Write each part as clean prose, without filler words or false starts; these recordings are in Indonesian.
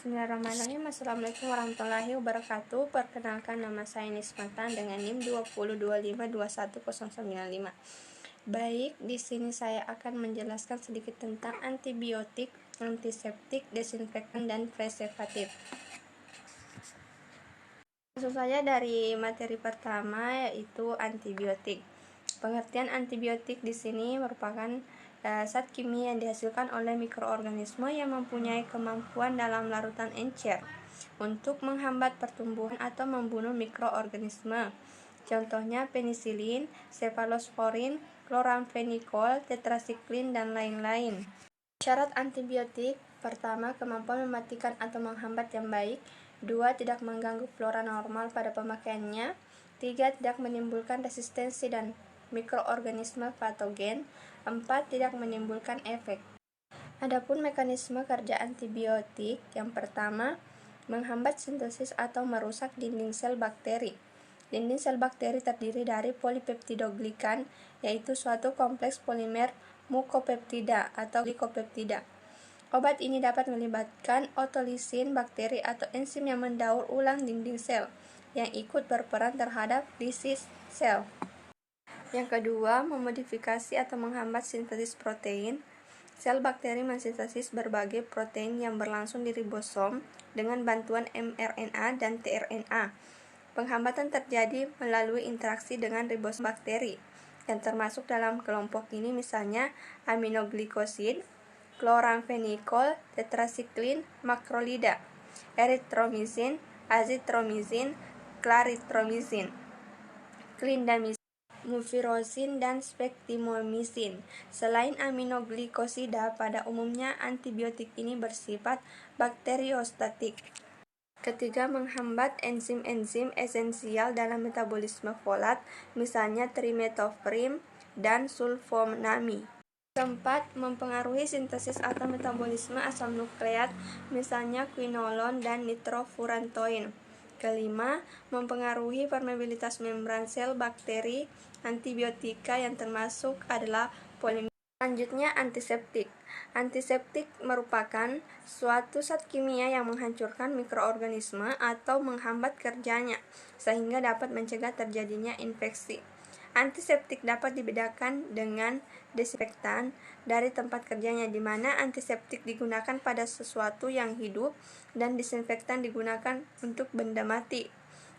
Bismillahirrahmanirrahim. Assalamualaikum warahmatullahi wabarakatuh. Perkenalkan, nama saya Nismatan dengan NIM 2025211095. Baik, di sini saya akan menjelaskan sedikit tentang antibiotik, antiseptik, desinfektan, dan preservatif. Langsung saja dari materi pertama, yaitu antibiotik. Pengertian antibiotik di sini merupakan zat kimia yang dihasilkan oleh mikroorganisme yang mempunyai kemampuan dalam larutan encer untuk menghambat pertumbuhan atau membunuh mikroorganisme. Contohnya penisilin, cefalosporin, chloramphenicol, tetrasiklin, dan lain-lain. Syarat antibiotik: pertama, kemampuan mematikan atau menghambat yang baik. 2. Tidak mengganggu flora normal pada pemakaiannya. 3. Tidak menimbulkan resistensi dan mikroorganisme patogen. 4. Tidak menimbulkan efek. Adapun mekanisme kerja antibiotik, yang pertama, menghambat sintesis atau merusak dinding sel bakteri. Dinding sel bakteri terdiri dari polipeptidoglikan, yaitu suatu kompleks polimer mukopeptida atau glikopeptida. Obat ini dapat melibatkan otolisin bakteri atau enzim yang mendaur ulang dinding sel yang ikut berperan terhadap lisis sel. Yang kedua, memodifikasi atau menghambat sintesis protein. Sel bakteri mensintesis berbagai protein yang berlangsung di ribosom dengan bantuan mRNA dan tRNA. Penghambatan terjadi melalui interaksi dengan ribosom bakteri, yang termasuk dalam kelompok ini misalnya aminoglikosid, chloramphenicol, tetrasiklin, makrolida, eritromycin, azitromycin, claritromycin, clindamycin, mufirozin, dan spektimomycin. Selain aminoglikosida, pada umumnya antibiotik ini bersifat bakteriostatik. Ketiga, menghambat enzim-enzim esensial dalam metabolisme folat, misalnya trimethoprim dan sulfonami. Keempat, mempengaruhi sintesis atau metabolisme asam nukleat, misalnya quinolon dan nitrofurantoin. Kelima, mempengaruhi permeabilitas membran sel bakteri. Antibiotika yang termasuk adalah polimer. Selanjutnya, antiseptik. Antiseptik merupakan suatu zat kimia yang menghancurkan mikroorganisme atau menghambat kerjanya, sehingga dapat mencegah terjadinya infeksi. Antiseptik dapat dibedakan dengan desinfektan dari tempat kerjanya, di mana antiseptik digunakan pada sesuatu yang hidup dan desinfektan digunakan untuk benda mati.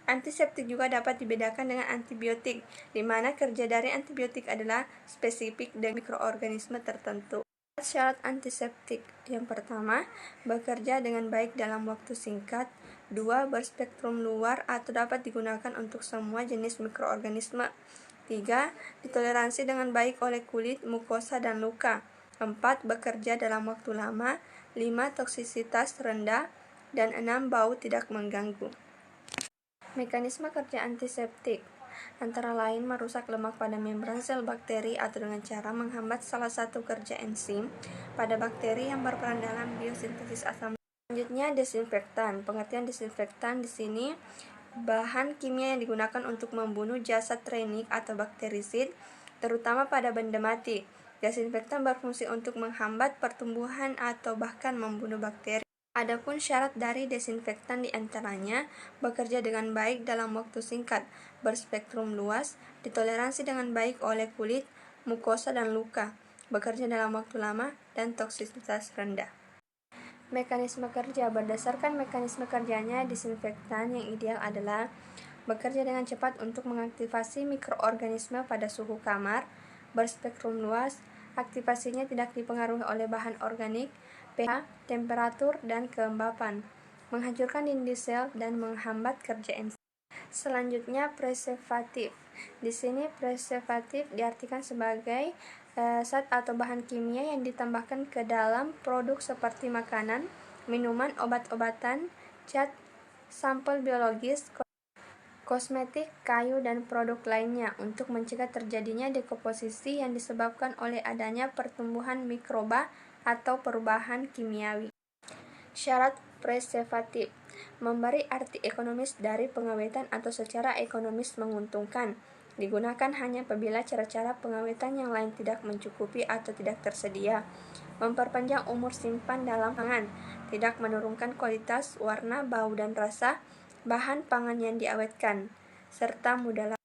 Antiseptik juga dapat dibedakan dengan antibiotik, di mana kerja dari antibiotik adalah spesifik dengan mikroorganisme tertentu. Syarat antiseptik: yang pertama, bekerja dengan baik dalam waktu singkat. 2. Berspektrum luar atau dapat digunakan untuk semua jenis mikroorganisme. 3. Ditoleransi dengan baik oleh kulit, mukosa, dan luka. 4. Bekerja dalam waktu lama. 5. Toksisitas rendah. Dan 6. Bau tidak mengganggu. Mekanisme kerja antiseptik antara lain merusak lemak pada membran sel bakteri atau dengan cara menghambat salah satu kerja enzim pada bakteri yang berperan dalam biosintesis asam. Selanjutnya, desinfektan. Pengertian desinfektan di sini bahan kimia yang digunakan untuk membunuh jasad renik atau bakterisid, terutama pada benda mati. Desinfektan berfungsi untuk menghambat pertumbuhan atau bahkan membunuh bakteri. Adapun syarat dari desinfektan diantaranya bekerja dengan baik dalam waktu singkat, berspektrum luas, ditoleransi dengan baik oleh kulit, mukosa, dan luka, bekerja dalam waktu lama, dan toksisitas rendah. Mekanisme kerja. Berdasarkan mekanisme kerjanya, desinfektan yang ideal adalah bekerja dengan cepat untuk mengaktifasi mikroorganisme pada suhu kamar, berspektrum luas, aktivasinya tidak dipengaruhi oleh bahan organik, pH, temperatur, dan kelembapan, menghancurkan dinding sel, dan menghambat kerja enzim. Selanjutnya, preservatif. Di sini preservatif diartikan sebagai zat atau bahan kimia yang ditambahkan ke dalam produk seperti makanan, minuman, obat-obatan, cat, sampel biologis, kosmetik, kayu, dan produk lainnya untuk mencegah terjadinya dekomposisi yang disebabkan oleh adanya pertumbuhan mikroba atau perubahan kimiawi. Syarat preservatif: memberi arti ekonomis dari pengawetan atau secara ekonomis menguntungkan. Digunakan hanya apabila cara-cara pengawetan yang lain tidak mencukupi atau tidak tersedia. Memperpanjang umur simpan dalam pangan. tidak menurunkan kualitas, warna, bau, dan rasa bahan pangan yang diawetkan, serta mudah.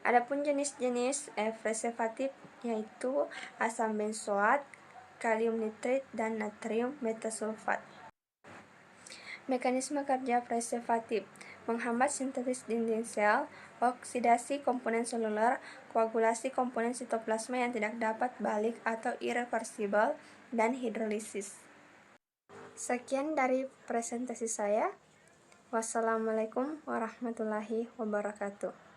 Adapun jenis-jenis preservatif yaitu asam benzoat, kalium nitrit, dan natrium metasulfat. Mekanisme kerja preservatif: menghambat sintesis dinding sel, oksidasi komponen seluler, koagulasi komponen sitoplasma yang tidak dapat balik atau irreversibel, dan hidrolisis. Sekian dari presentasi saya. Wassalamualaikum warahmatullahi wabarakatuh.